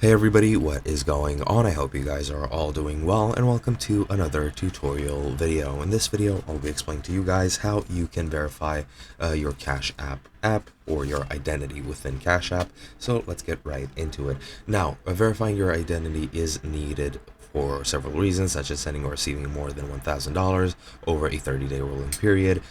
Hey everybody, what is going on? I hope you guys are all doing well, and welcome to another tutorial video. In this video, I'll be explaining to you guys how you can verify your Cash app or your identity within Cash App. So let's get right into it. Now, verifying your identity is needed for several reasons, such as sending or receiving more than $1,000 over a 30-day rolling period,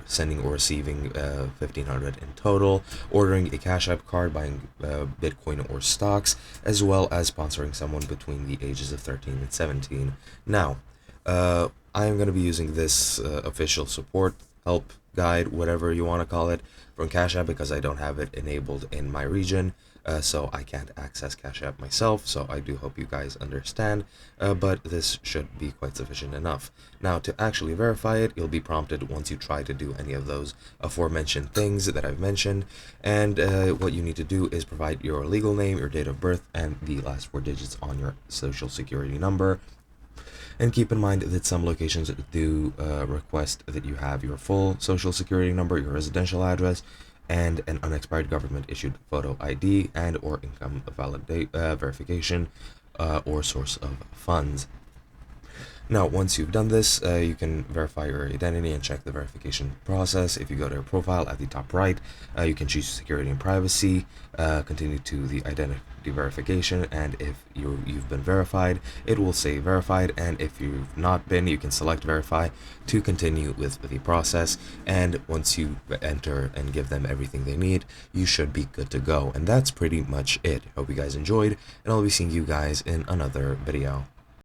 sending or receiving $1,500 in total, ordering a Cash App card, buying Bitcoin or stocks, as well as sponsoring someone between the ages of 13 and 17. Now, I am going to be using this official support, help, guide, whatever you want to call it, from Cash App because I don't have it enabled in my region. So I can't access Cash App myself, so I do hope you guys understand, but this should be quite sufficient enough. Now, to actually verify it, you'll be prompted once you try to do any of those aforementioned things that I've mentioned, and what you need to do is provide your legal name, your date of birth, and the last 4 digits on your social security number. And keep in mind that some locations do request that you have your full social security number, your residential address, and an unexpired government-issued photo ID and or income verification or source of funds. Now, once you've done this, you can verify your identity and check the verification process. If you go to your profile at the top right, you can choose security and privacy, continue to the identity verification, and if you've been verified, it will say verified, and if you've not been, you can select verify to continue with the process. And once you enter and give them everything they need, you should be good to go. And that's pretty much it. Hope you guys enjoyed, and I'll be seeing you guys in another video.